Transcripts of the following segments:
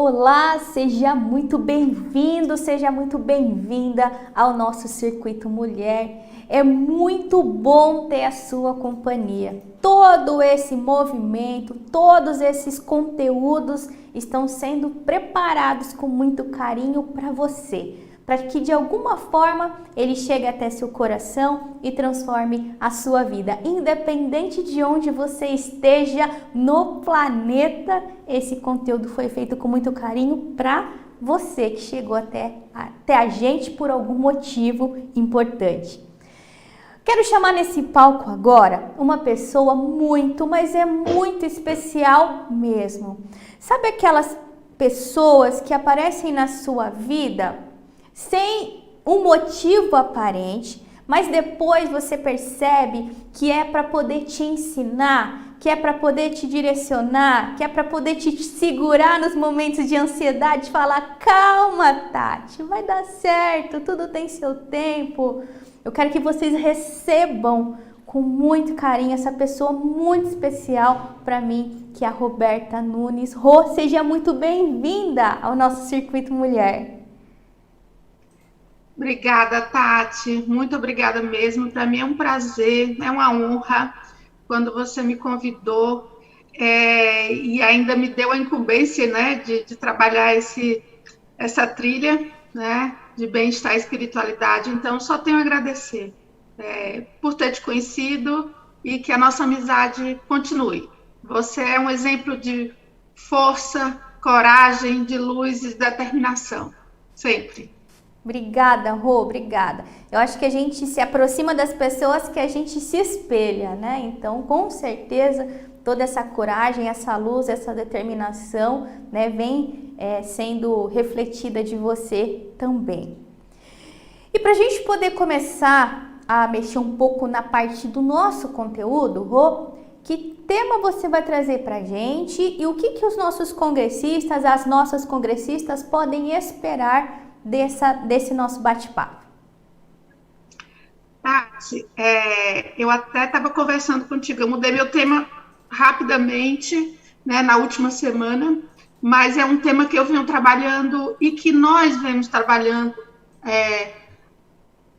Olá, seja muito bem-vindo, seja muito bem-vinda ao nosso Circuito Mulher. É muito bom ter a sua companhia. Todo esse movimento, todos esses conteúdos estão sendo preparados com muito carinho para você, para que de alguma forma ele chegue até seu coração e transforme a sua vida. Independente de onde você esteja no planeta, esse conteúdo foi feito com muito carinho para você que chegou até a gente por algum motivo importante. Quero chamar nesse palco agora uma pessoa muito, mas é muito especial mesmo. Sabe aquelas pessoas que aparecem na sua vida sem um motivo aparente, mas depois você percebe que é para poder te ensinar, que é para poder te direcionar, que é para poder te segurar nos momentos de ansiedade, falar: calma, Tati, vai dar certo, tudo tem seu tempo. Eu quero que vocês recebam com muito carinho essa pessoa muito especial para mim, que é a Roberta Nunes. Rô, seja muito bem-vinda ao nosso Circuito Mulher. Obrigada, Tati. Muito obrigada mesmo. Para mim é um prazer, é uma honra quando você me convidou e ainda me deu a incumbência, né, de trabalhar essa trilha, né, de bem-estar e espiritualidade. Então, só tenho a agradecer por ter te conhecido e que a nossa amizade continue. Você é um exemplo de força, coragem, de luz e determinação. Sempre. Obrigada, Rô, obrigada. Eu acho que a gente se aproxima das pessoas que a gente se espelha, né? Então, com certeza, toda essa coragem, essa luz, essa determinação, né, vem sendo refletida de você também. E para a gente poder começar a mexer um pouco na parte do nosso conteúdo, Rô, que tema você vai trazer para a gente e o que os nossos congressistas, as nossas congressistas podem esperar desse nosso bate-papo? Tati, eu até estava conversando contigo, eu mudei meu tema rapidamente, né, na última semana, mas é um tema que eu venho trabalhando e que nós vemos trabalhando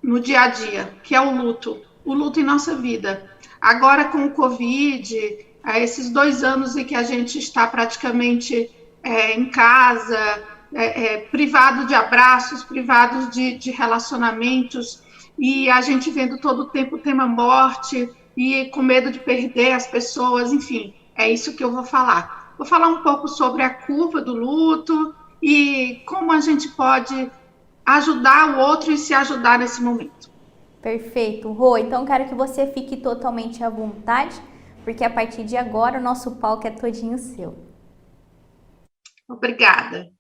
no dia a dia, que é o luto em nossa vida. Agora com o Covid, esses 2 anos em que a gente está praticamente em casa, privado de abraços, privado de relacionamentos, e a gente vendo todo o tempo o tema morte, e com medo de perder as pessoas, enfim, é isso que eu vou falar. Vou falar um pouco sobre a curva do luto e como a gente pode ajudar o outro e se ajudar nesse momento. Perfeito, Rô. Então quero que você fique totalmente à vontade, porque a partir de agora o nosso palco é todinho seu. Obrigada.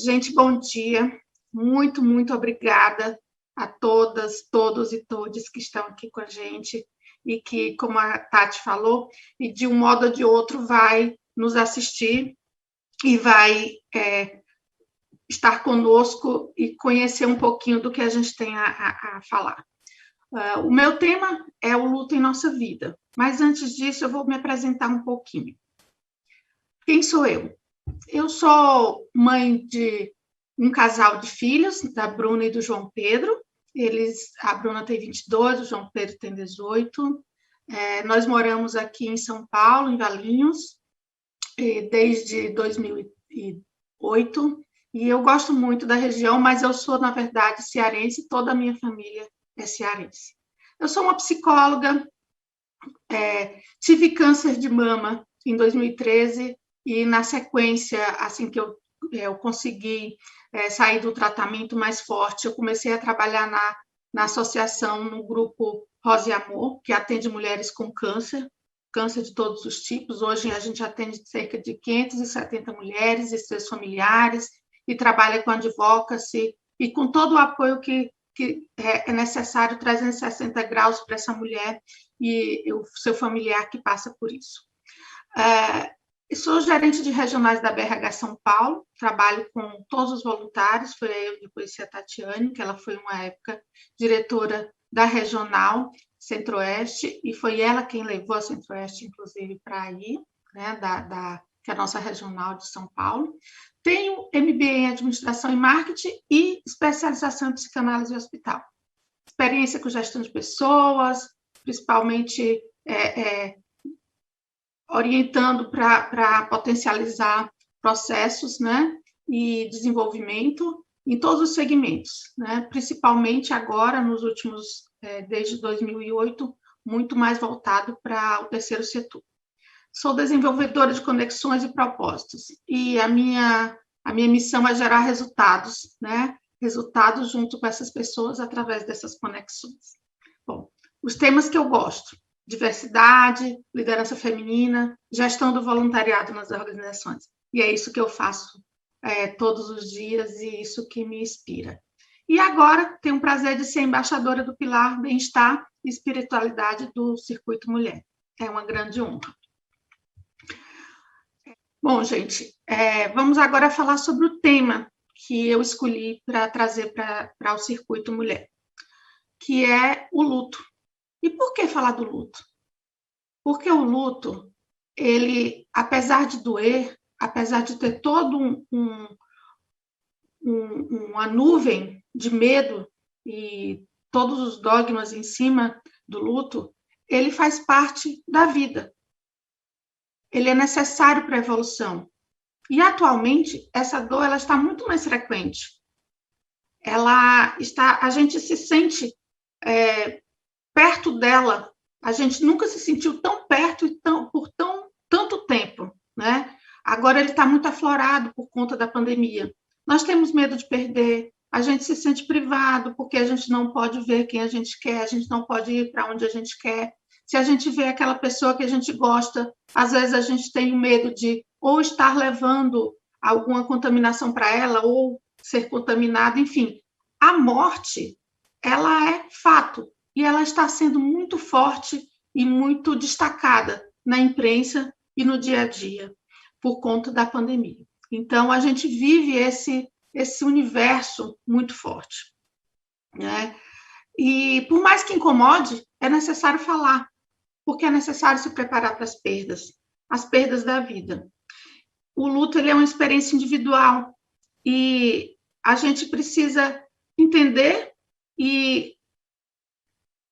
Gente, bom dia. Muito, muito obrigada a todas, todos e todes que estão aqui com a gente e que, como a Tati falou, e de um modo ou de outro vai nos assistir e vai estar conosco e conhecer um pouquinho do que a gente tem a falar. O meu tema é o luto em nossa vida, mas antes disso eu vou me apresentar um pouquinho. Quem sou eu? Eu sou mãe de um casal de filhos, da Bruna e do João Pedro. A Bruna tem 22, o João Pedro tem 18. Nós moramos aqui em São Paulo, em Valinhos, desde 2008. E eu gosto muito da região, mas eu sou, na verdade, cearense, toda a minha família é cearense. Eu sou uma psicóloga, tive câncer de mama em 2013 e, na sequência, assim que eu consegui sair do tratamento mais forte, eu comecei a trabalhar na associação, no grupo Rosa e Amor, que atende mulheres com câncer de todos os tipos. Hoje a gente atende cerca de 570 mulheres e seus familiares e trabalha com advocacy e com todo o apoio que é necessário, 360 graus para essa mulher e o seu familiar que passa por isso. Sou gerente de regionais da BRH São Paulo, trabalho com todos os voluntários, foi aí que eu conheci a Tatiane, que ela foi uma época diretora da regional Centro-Oeste, e foi ela quem levou a Centro-Oeste, inclusive, para aí, né, da que é a nossa regional de São Paulo. Tenho MBA em Administração e Marketing e especialização em Psicanálise e Hospital. Experiência com gestão de pessoas, principalmente orientando para potencializar processos, né, e desenvolvimento em todos os segmentos, né, principalmente agora, nos últimos, desde 2008, muito mais voltado para o terceiro setor. Sou desenvolvedora de conexões e propósitos, e a minha missão é gerar resultados, né? Resultados junto com essas pessoas através dessas conexões. Bom, os temas que eu gosto: diversidade, liderança feminina, gestão do voluntariado nas organizações. E é isso que eu faço todos os dias e isso que me inspira. E agora tenho o prazer de ser embaixadora do Pilar Bem-Estar e Espiritualidade do Circuito Mulher. É uma grande honra. Bom, gente, vamos agora falar sobre o tema que eu escolhi para trazer para o Circuito Mulher, que é o luto. E por que falar do luto? Porque o luto, ele, apesar de doer, apesar de ter todo uma nuvem de medo e todos os dogmas em cima do luto, ele faz parte da vida. Ele é necessário para a evolução. E, atualmente, essa dor ela está muito mais frequente. A gente se sente perto dela. A gente nunca se sentiu tão perto e por tanto tempo, né? Agora ele está muito aflorado por conta da pandemia. Nós temos medo de perder, a gente se sente privado porque a gente não pode ver quem a gente quer, a gente não pode ir para onde a gente quer. Se a gente vê aquela pessoa que a gente gosta, às vezes a gente tem medo de ou estar levando alguma contaminação para ela, ou ser contaminado, enfim. A morte, ela é fato, e ela está sendo muito forte e muito destacada na imprensa e no dia a dia, por conta da pandemia. Então, a gente vive esse universo muito forte, né? E, por mais que incomode, é necessário falar, porque é necessário se preparar para as perdas da vida. O luto ele é uma experiência individual e a gente precisa entender e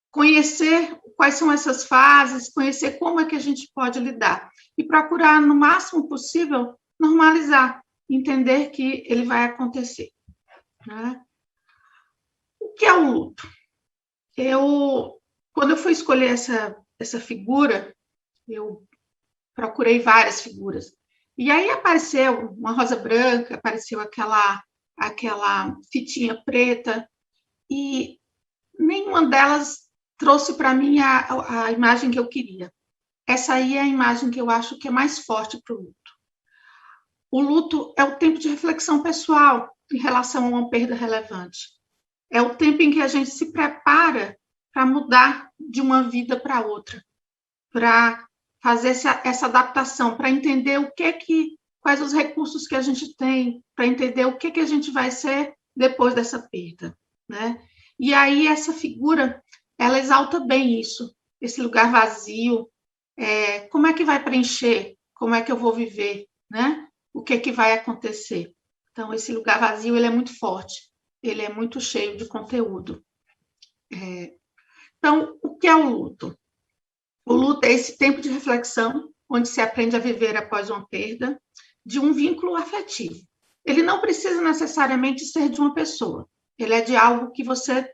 conhecer quais são essas fases, conhecer como é que a gente pode lidar e procurar, no máximo possível, normalizar, entender que ele vai acontecer, né? O que é o luto? Quando eu fui escolher essa figura, eu procurei várias figuras. E aí apareceu uma rosa branca, apareceu aquela fitinha preta, e nenhuma delas trouxe para mim a imagem que eu queria. Essa aí é a imagem que eu acho que é mais forte para o luto. O luto é o tempo de reflexão pessoal em relação a uma perda relevante. É o tempo em que a gente se prepara para mudar de uma vida para outra, para fazer essa adaptação, para entender quais os recursos que a gente tem, para entender o que a gente vai ser depois dessa perda, né? E aí essa figura, ela exalta bem isso, esse lugar vazio, como é que vai preencher, como é que eu vou viver, né? O que vai acontecer? Então, esse lugar vazio, ele é muito forte, ele é muito cheio de conteúdo. Então, o que é o luto? O luto é esse tempo de reflexão, onde se aprende a viver após uma perda, de um vínculo afetivo. Ele não precisa necessariamente ser de uma pessoa. Ele é de algo que você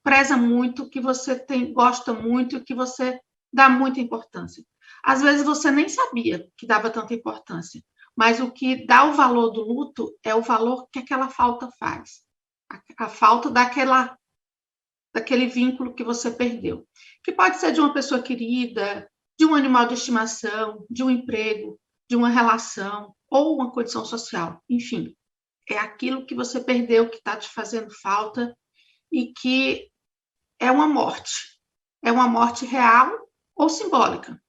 preza muito, que você gosta muito, que você dá muita importância. Às vezes você nem sabia que dava tanta importância, mas o que dá o valor do luto é o valor que aquela falta faz. A falta daquele vínculo que você perdeu, que pode ser de uma pessoa querida, de um animal de estimação, de um emprego, de uma relação ou uma condição social. Enfim, é aquilo que você perdeu que está te fazendo falta e que é uma morte real ou simbólica,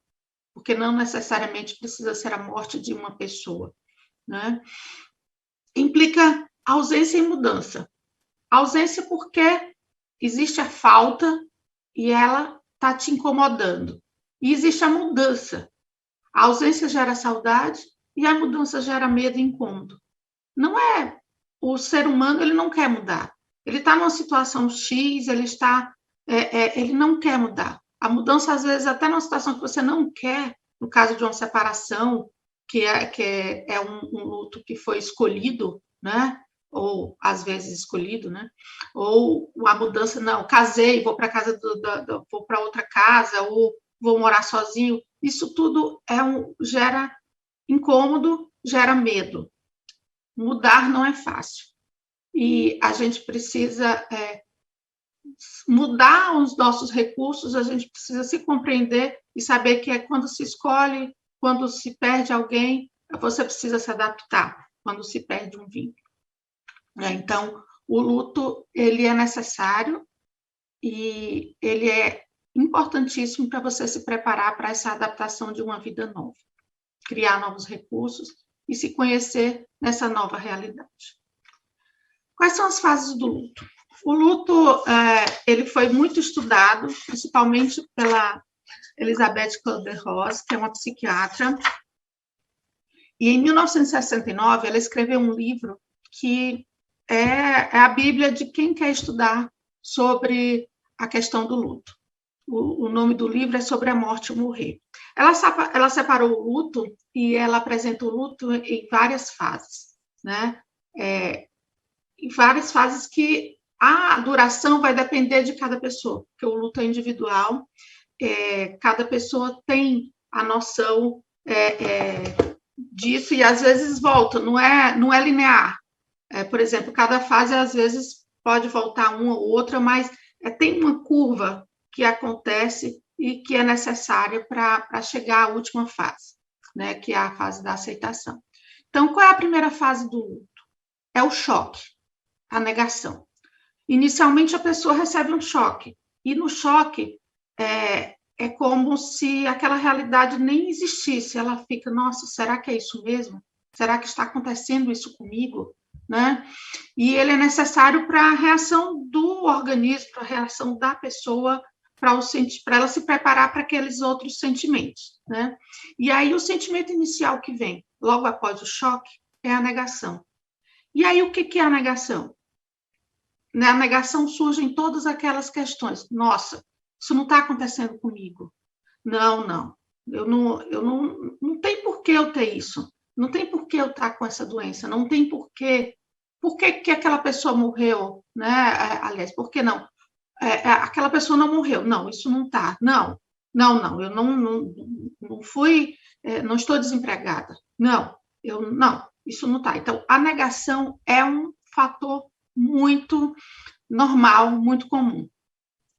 porque não necessariamente precisa ser a morte de uma pessoa, né? Implica ausência e mudança. Ausência porque existe a falta e ela está te incomodando. E existe a mudança. A ausência gera saudade e a mudança gera medo e incômodo. Não é, o ser humano, ele não quer mudar. Ele está numa situação X, ele não quer mudar. A mudança, às vezes, até numa situação que você não quer, no caso de uma separação, que é um luto que foi escolhido, né? Ou às vezes escolhido, né? Ou a mudança, não, casei, vou para casa vou para outra casa, ou vou morar sozinho. Isso tudo gera incômodo, gera medo. Mudar não é fácil. E a gente precisa mudar os nossos recursos, a gente precisa se compreender e saber que quando se escolhe, quando se perde alguém, você precisa se adaptar, quando se perde um vínculo. Então, o luto, ele é necessário e ele é importantíssimo para você se preparar para essa adaptação de uma vida nova, criar novos recursos e se conhecer nessa nova realidade. Quais são as fases do luto? O luto, ele foi muito estudado, principalmente pela Elisabeth Kübler-Ross, que é uma psiquiatra, e em 1969 ela escreveu um livro que é a Bíblia de quem quer estudar sobre a questão do luto. O nome do livro é Sobre a Morte e o Morrer. Ela separou o luto e ela apresenta o luto em várias fases, né? Em várias fases que a duração vai depender de cada pessoa, porque o luto é individual, cada pessoa tem a noção disso e às vezes volta, não é linear. Por exemplo, cada fase às vezes pode voltar uma ou outra, mas tem uma curva que acontece e que é necessária para chegar à última fase, né, que é a fase da aceitação. Então, qual é a primeira fase do luto? É o choque, a negação. Inicialmente, a pessoa recebe um choque, e no choque é como se aquela realidade nem existisse. Ela fica, nossa, será que é isso mesmo? Será que está acontecendo isso comigo? Né? E ele é necessário para a reação do organismo, para a reação da pessoa, para ela se preparar para aqueles outros sentimentos. Né? E aí o sentimento inicial que vem, logo após o choque, é a negação. E aí o que é a negação? Na negação surgem todas aquelas questões. Nossa, isso não está acontecendo comigo. Não tem por que eu ter isso. Não tem por que eu estar com essa doença. Não tem por que. Por que aquela pessoa morreu? Né? Aliás, por que não? Aquela pessoa não morreu. Não, isso não está. Não, eu não fui, não estou desempregada. Não, isso não está. Então, a negação é um fator muito normal, muito comum.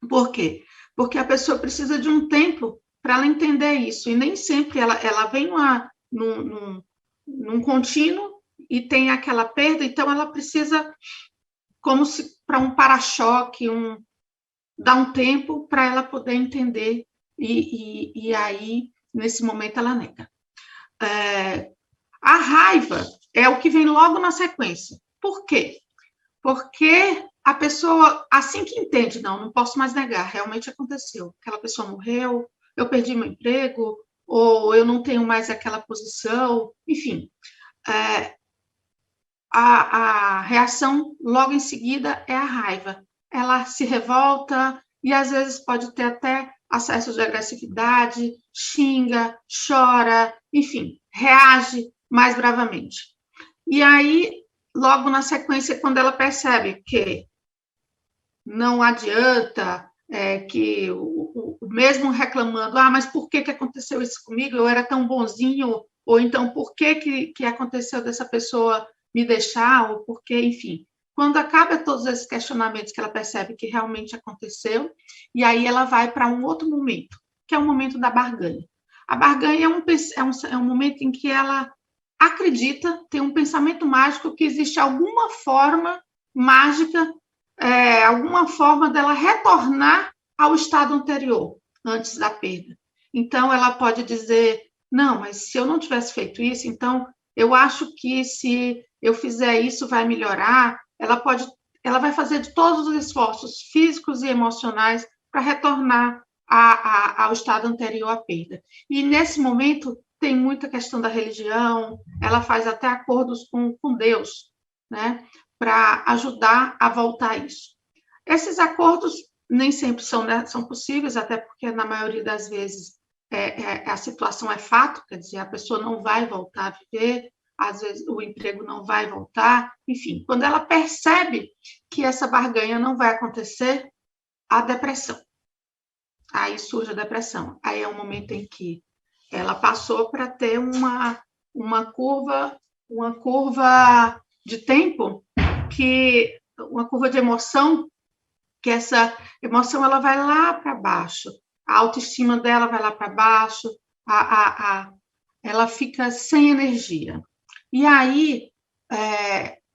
Por quê? Porque a pessoa precisa de um tempo para ela entender isso, e nem sempre ela vem num contínuo e tem aquela perda, então ela precisa, como se para um para-choque, dar um tempo para ela poder entender, e aí, nesse momento, ela nega. A raiva é o que vem logo na sequência. Por quê? Porque a pessoa, assim que entende, não posso mais negar, realmente aconteceu. Aquela pessoa morreu, eu perdi meu emprego, ou eu não tenho mais aquela posição, enfim. A reação, logo em seguida, é a raiva. Ela se revolta e, às vezes, pode ter até acesso de agressividade, xinga, chora, enfim, reage mais bravamente. E aí, logo na sequência, quando ela percebe que não adianta, que o mesmo reclamando, mas por que aconteceu isso comigo? Eu era tão bonzinho, ou então por que aconteceu dessa pessoa me deixar, ou por que, enfim. Quando acaba todos esses questionamentos que ela percebe que realmente aconteceu, e aí ela vai para um outro momento, que é o momento da barganha. A barganha é um momento em que ela acredita, tem um pensamento mágico que existe alguma forma mágica, alguma forma dela retornar ao estado anterior, antes da perda. Então, ela pode dizer, não, mas se eu não tivesse feito isso, então eu acho que se eu fizer isso vai melhorar. Ela vai fazer de todos os esforços físicos e emocionais para retornar ao estado anterior à perda. E nesse momento tem muita questão da religião, ela faz até acordos com Deus, né, para ajudar a voltar isso. Esses acordos nem sempre são possíveis, até porque, na maioria das vezes, a situação é fato, quer dizer, a pessoa não vai voltar a viver, às vezes o emprego não vai voltar, enfim. Quando ela percebe que essa barganha não vai acontecer, a depressão. Aí surge a depressão. Aí é um momento em que ela passou para ter uma curva de tempo, uma curva de emoção, que essa emoção ela vai lá para baixo, a autoestima dela vai lá para baixo, ela fica sem energia. E aí,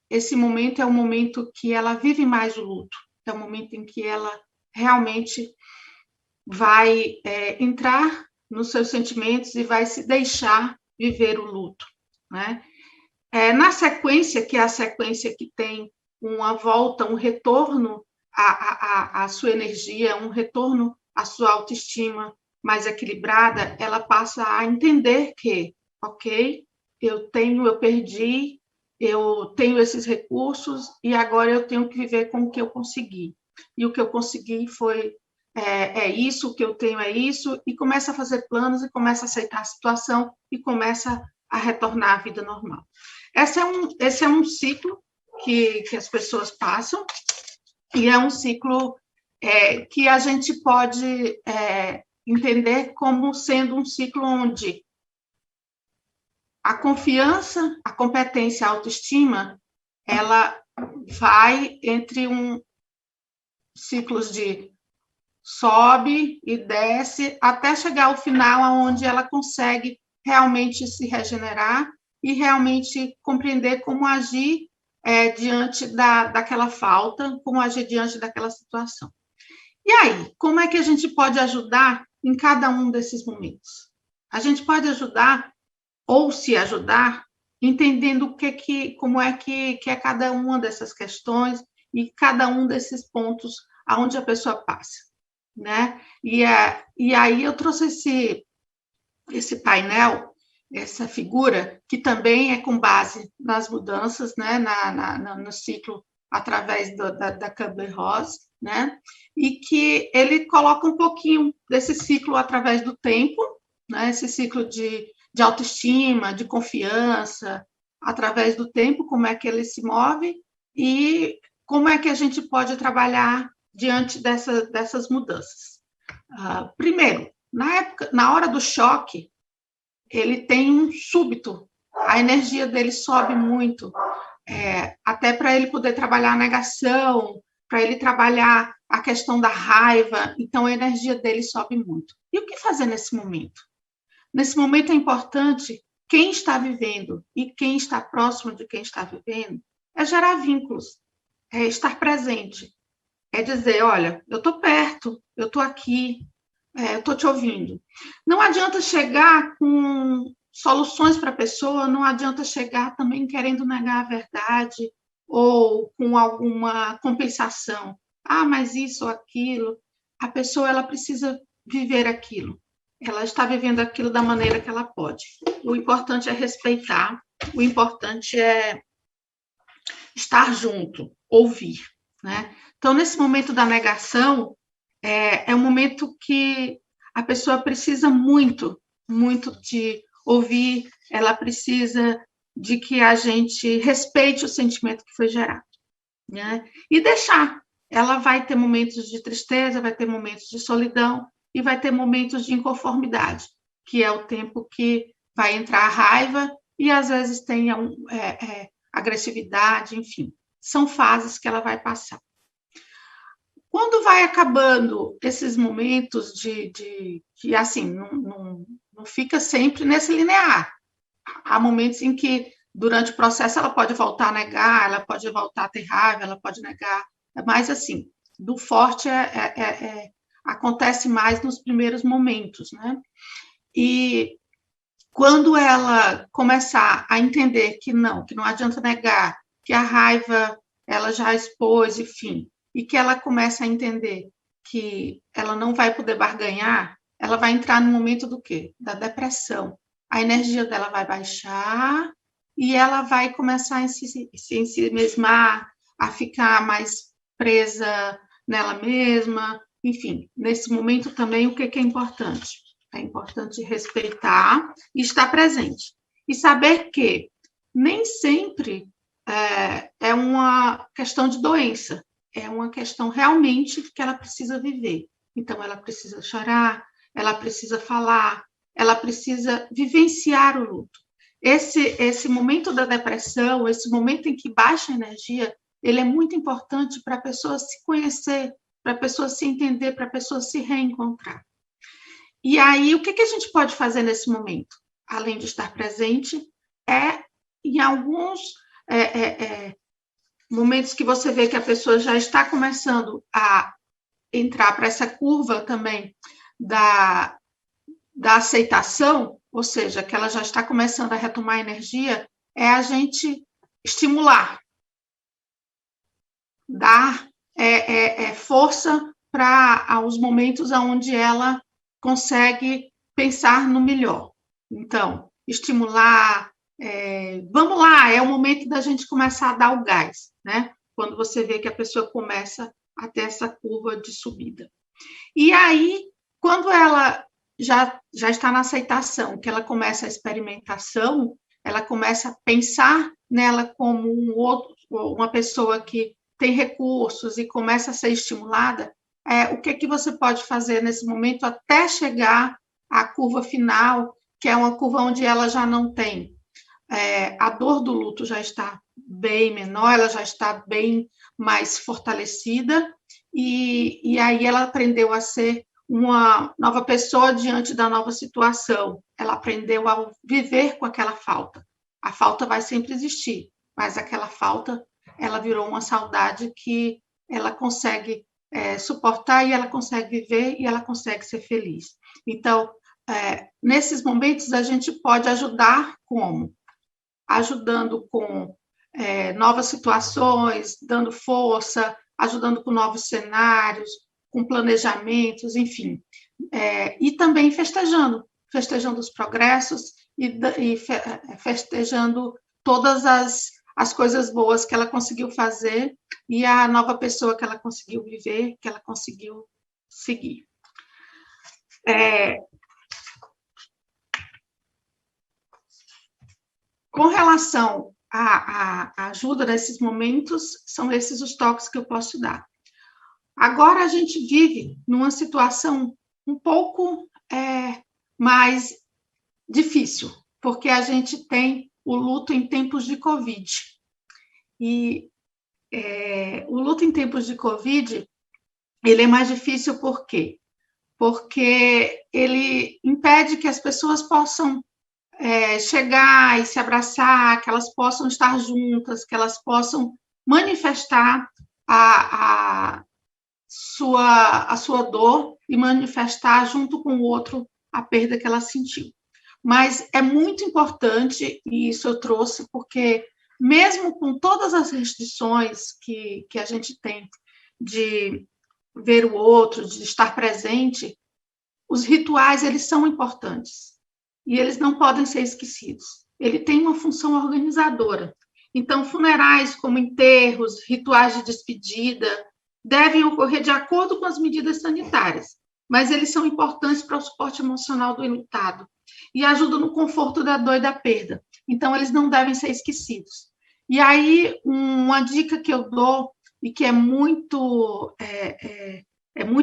esse momento é o momento que ela vive mais o luto, é o momento em que ela realmente vai entrar nos seus sentimentos e vai se deixar viver o luto, né? Na sequência, que é a sequência que tem uma volta, um retorno à sua energia, um retorno à sua autoestima mais equilibrada, ela passa a entender que, ok, eu perdi, eu tenho esses recursos e agora eu tenho que viver com o que eu consegui. E o que eu consegui foi isso, o que eu tenho é isso, e começa a fazer planos, e começa a aceitar a situação, e começa a retornar à vida normal. Esse é um ciclo que as pessoas passam, e é um ciclo que a gente pode entender como sendo um ciclo onde a confiança, a competência, a autoestima, ela vai entre ciclos de sobe e desce, até chegar ao final, onde ela consegue realmente se regenerar e realmente compreender como agir diante daquela falta, como agir diante daquela situação. E aí, como é que a gente pode ajudar em cada um desses momentos? A gente pode ajudar, ou se ajudar, entendendo como é que é cada uma dessas questões e cada um desses pontos aonde a pessoa passa, né? E aí eu trouxe esse painel, essa figura, que também é com base nas mudanças, né? No ciclo através da Kübler-Ross, né? E que ele coloca um pouquinho desse ciclo através do tempo, né? Esse ciclo de autoestima, de confiança, através do tempo, como é que ele se move e como é que a gente pode trabalhar diante dessas mudanças. Primeiro, na hora do choque, ele tem um súbito, a energia dele sobe muito, até para ele poder trabalhar a negação, para ele trabalhar a questão da raiva, então a energia dele sobe muito. E o que fazer nesse momento? Nesse momento é importante quem está vivendo e quem está próximo de quem está vivendo é gerar vínculos, é estar presente, é dizer, olha, eu estou perto, eu estou aqui, eu estou te ouvindo. Não adianta chegar com soluções para a pessoa, não adianta chegar também querendo negar a verdade ou com alguma compensação. Mas isso ou aquilo. A pessoa ela precisa viver aquilo. Ela está vivendo aquilo da maneira que ela pode. O importante é respeitar, o importante é estar junto, ouvir, né? Então, nesse momento da negação, é um momento que a pessoa precisa muito, muito de ouvir, ela precisa de que a gente respeite o sentimento que foi gerado, né? E deixar. Ela vai ter momentos de tristeza, vai ter momentos de solidão e vai ter momentos de inconformidade, que é o tempo que vai entrar a raiva e, às vezes, tem agressividade, enfim. São fases que ela vai passar. Quando vai acabando esses momentos que assim, não fica sempre nesse linear. Há momentos em que, durante o processo, ela pode voltar a negar, ela pode voltar a ter raiva, ela pode negar, mas, assim, do forte acontece mais nos primeiros momentos, né? E quando ela começar a entender que não adianta negar, que a raiva ela já expôs, enfim, e que ela começa a entender que ela não vai poder barganhar, ela vai entrar no momento do quê? Da depressão. a energia dela vai baixar e ela vai começar a se mesmar, a ficar mais presa nela mesma. Enfim, nesse momento também, o que é importante? É importante respeitar e estar presente. E saber que nem sempre é uma questão de doença, é uma questão realmente que ela precisa viver. Então, ela precisa chorar, ela precisa falar, ela precisa vivenciar o luto. Esse momento da depressão, esse momento em que baixa a energia, ele é muito importante para a pessoa se conhecer, para a pessoa se entender, para a pessoa se reencontrar. E aí, o que a gente pode fazer nesse momento? Além de estar presente, em alguns momentos que você vê que a pessoa já está começando a entrar para essa curva também da aceitação, ou seja, que ela já está começando a retomar a energia, é a gente estimular, dar força para os momentos onde ela consegue pensar no melhor. Então, estimular, vamos lá, é o momento da gente começar a dar o gás, né? Quando você vê que a pessoa começa a ter essa curva de subida. E aí, quando ela já está na aceitação, que ela começa a experimentação, ela começa a pensar nela como uma pessoa que tem recursos e começa a ser estimulada, o que você pode fazer nesse momento até chegar à curva final, que é uma curva onde ela já não tem. A dor do luto já está bem menor, ela já está bem mais fortalecida, e aí ela aprendeu a ser uma nova pessoa diante da nova situação. Ela aprendeu a viver com aquela falta. A falta vai sempre existir, mas aquela falta, ela virou uma saudade que ela consegue suportar, e ela consegue viver, e ela consegue ser feliz. Então, nesses momentos, a gente pode ajudar como? Ajudando com novas situações, dando força, ajudando com novos cenários, com planejamentos, enfim. E também festejando os progressos e festejando todas as coisas boas que ela conseguiu fazer e a nova pessoa que ela conseguiu viver, que ela conseguiu seguir. Com relação à ajuda nesses momentos, são esses os toques que eu posso dar. Agora a gente vive numa situação um pouco mais difícil, porque a gente tem o luto em tempos de Covid. E o luto em tempos de Covid, ele é mais difícil por quê? Porque ele impede que as pessoas possam chegar e se abraçar, que elas possam estar juntas, que elas possam manifestar a sua dor e manifestar junto com o outro a perda que ela sentiu. Mas é muito importante, e isso eu trouxe porque, mesmo com todas as restrições que a gente tem de ver o outro, de estar presente, os rituais, eles são importantes. E eles não podem ser esquecidos. Ele tem uma função organizadora. Então, funerais como enterros, rituais de despedida, devem ocorrer de acordo com as medidas sanitárias, mas eles são importantes para o suporte emocional do enlutado e ajudam no conforto da dor e da perda. Então, eles não devem ser esquecidos. E aí, uma dica que eu dou e que é muito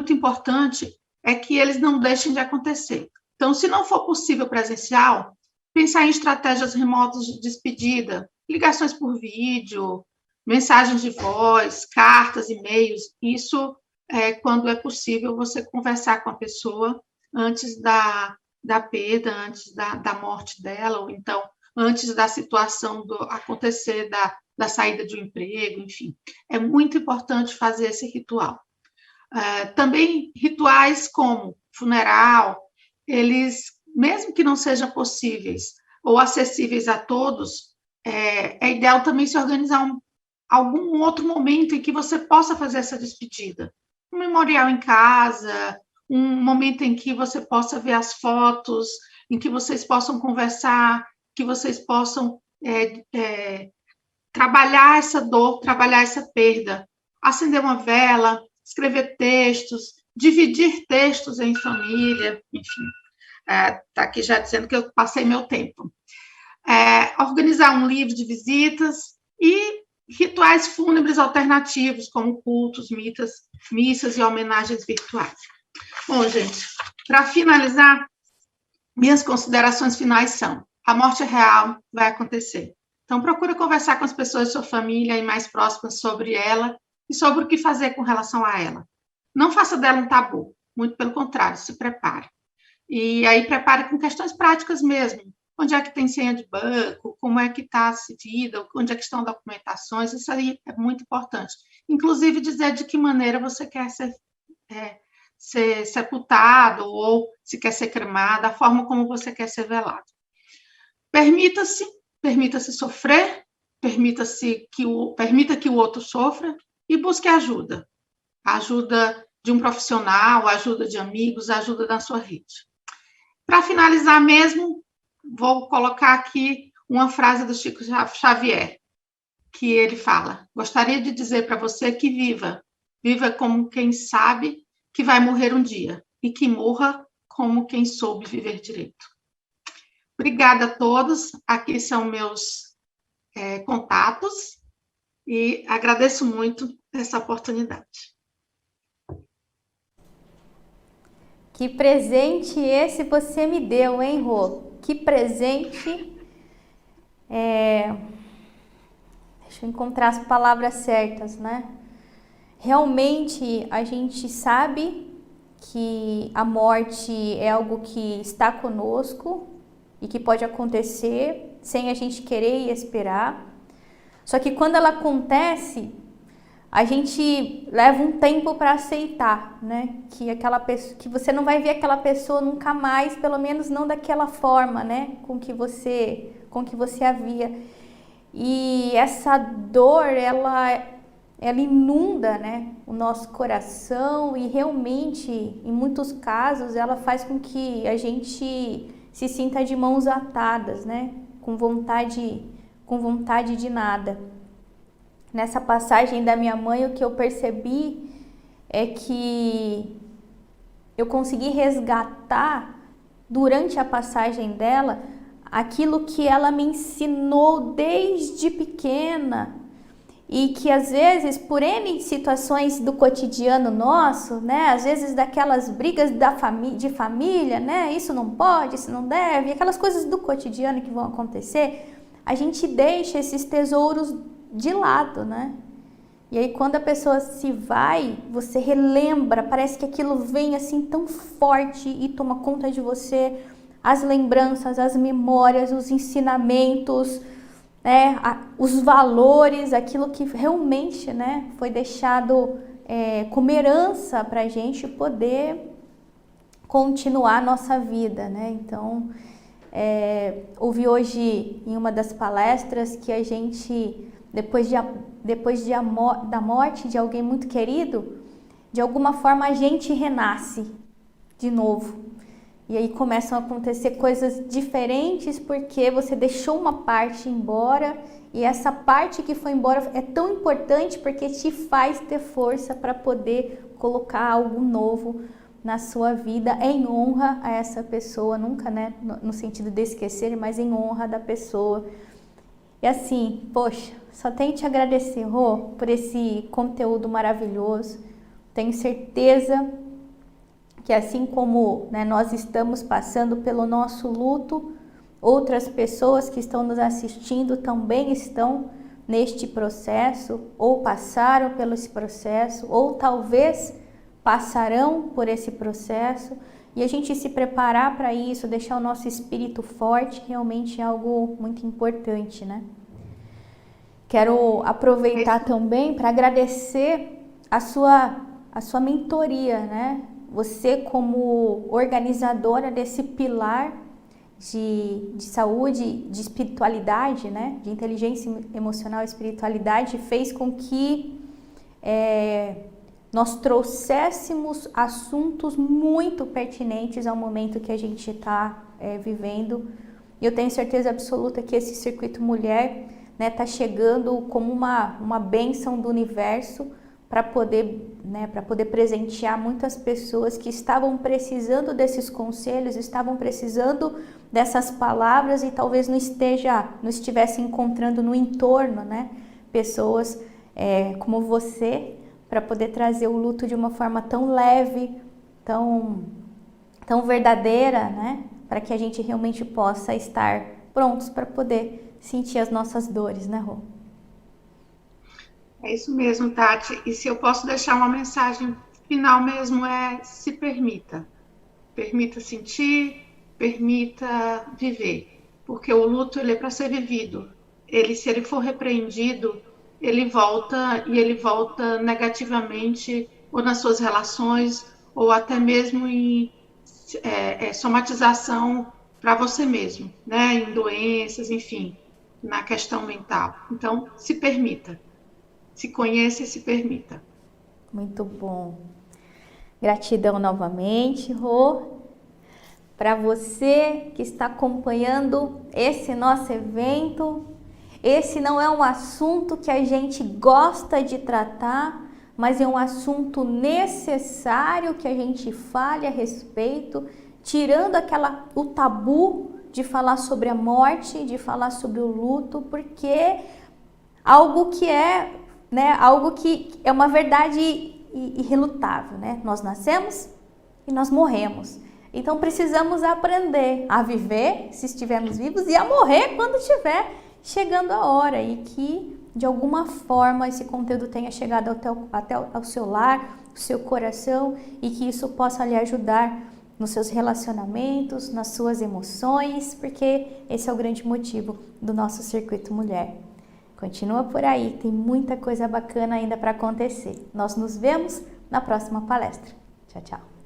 importante é que eles não deixem de acontecer. Então, se não for possível presencial, pensar em estratégias remotas de despedida, ligações por vídeo, mensagens de voz, cartas, e-mails. Isso quando é possível você conversar com a pessoa antes da perda, antes da morte dela, ou então antes da situação acontecer da saída de um emprego, enfim. É muito importante fazer esse ritual. Também rituais como funeral, eles, mesmo que não sejam possíveis ou acessíveis a todos, é ideal também se organizar algum outro momento em que você possa fazer essa despedida. Um memorial em casa, um momento em que você possa ver as fotos em que vocês possam conversar, que vocês possam trabalhar essa dor, trabalhar essa perda, acender uma vela, escrever textos, dividir textos em família, enfim. Está aqui já dizendo que eu passei meu tempo. Organizar um livro de visitas e rituais fúnebres alternativos, como cultos, missas e homenagens virtuais. Bom, gente, para finalizar, minhas considerações finais são: a morte é real, vai acontecer. Então, procura conversar com as pessoas de sua família e mais próximas sobre ela e sobre o que fazer com relação a ela. Não faça dela um tabu, muito pelo contrário, se prepare. E aí, prepare com questões práticas mesmo. Onde é que tem senha de banco? Como é que está a vida? Onde é que estão documentações? Isso aí é muito importante. Inclusive, dizer de que maneira você quer ser sepultado ou se quer ser cremado, a forma como você quer ser velado. Permita-se sofrer, permita que o outro sofra e busque ajuda. A ajuda de um profissional, a ajuda de amigos, a ajuda da sua rede. Para finalizar mesmo, vou colocar aqui uma frase do Chico Xavier, que ele fala: gostaria de dizer para você que viva como quem sabe que vai morrer um dia e que morra como quem soube viver direito. Obrigada a todos, aqui são meus contatos e agradeço muito essa oportunidade. Que presente esse você me deu, hein, Rô? Que presente. Deixa eu encontrar as palavras certas, né? Realmente a gente sabe que a morte é algo que está conosco e que pode acontecer sem a gente querer e esperar. Só que quando ela acontece, a gente leva um tempo para aceitar, né? Que você não vai ver aquela pessoa nunca mais, pelo menos não daquela forma, né? Com que você a via. E essa dor, ela inunda, né, o nosso coração e realmente, em muitos casos, ela faz com que a gente se sinta de mãos atadas, né, com vontade de nada. Nessa passagem da minha mãe, o que eu percebi é que eu consegui resgatar, durante a passagem dela, aquilo que ela me ensinou desde pequena e que às vezes, por N situações do cotidiano nosso, né, às vezes daquelas brigas de família, né, isso não pode, isso não deve, aquelas coisas do cotidiano que vão acontecer, a gente deixa esses tesouros de lado, né? E aí quando a pessoa se vai, você relembra, parece que aquilo vem assim tão forte e toma conta de você, as lembranças, as memórias, os ensinamentos, né, os valores, aquilo que realmente, né, foi deixado como herança para a gente poder continuar a nossa vida, né? Então, ouvi hoje em uma das palestras que a gente, depois da morte de alguém muito querido, de alguma forma a gente renasce de novo. E aí começam a acontecer coisas diferentes porque você deixou uma parte embora e essa parte que foi embora é tão importante porque te faz ter força para poder colocar algo novo na sua vida em honra a essa pessoa, nunca, né, no sentido de esquecer, mas em honra da pessoa. E assim, poxa, só tenho que te agradecer, Rô, por esse conteúdo maravilhoso. Tenho certeza que assim como, né, nós estamos passando pelo nosso luto, outras pessoas que estão nos assistindo também estão neste processo, ou passaram pelo esse processo, ou talvez passarão por esse processo, e a gente se preparar para isso, deixar o nosso espírito forte, realmente é algo muito importante, né? Quero aproveitar também para agradecer a sua mentoria, né? Você como organizadora desse pilar de saúde, de espiritualidade, né? De inteligência emocional e espiritualidade, fez com que nós trouxéssemos assuntos muito pertinentes ao momento que a gente está vivendo. E eu tenho certeza absoluta que esse Circuito Mulher, né, tá chegando como uma bênção do universo para poder, né, para poder presentear muitas pessoas que estavam precisando desses conselhos, estavam precisando dessas palavras e talvez não estivesse encontrando no entorno, né, pessoas como você, para poder trazer o luto de uma forma tão leve, tão verdadeira, né, para que a gente realmente possa estar prontos para poder sentir as nossas dores, né, Rô? É isso mesmo, Tati. E se eu posso deixar uma mensagem final mesmo, se permita. Permita sentir, permita viver. Porque o luto, ele é para ser vivido. Se ele for repreendido, ele volta, e ele volta negativamente, ou nas suas relações, ou até mesmo em somatização para você mesmo, né? Em doenças, enfim, na questão mental. Então, se permita. Se conheça e se permita. Muito bom. Gratidão novamente, Rô. Para você que está acompanhando esse nosso evento, esse não é um assunto que a gente gosta de tratar, mas é um assunto necessário que a gente fale a respeito, tirando o tabu de falar sobre a morte, de falar sobre o luto, porque algo que algo que é uma verdade irrelutável, né? Nós nascemos e nós morremos. Então precisamos aprender a viver, se estivermos vivos, e a morrer quando estiver chegando a hora. E que, de alguma forma, esse conteúdo tenha chegado até ao seu lar, ao seu coração, e que isso possa lhe ajudar nos seus relacionamentos, nas suas emoções, porque esse é o grande motivo do nosso Circuito Mulher. Continua por aí, tem muita coisa bacana ainda para acontecer. Nós nos vemos na próxima palestra. Tchau, tchau.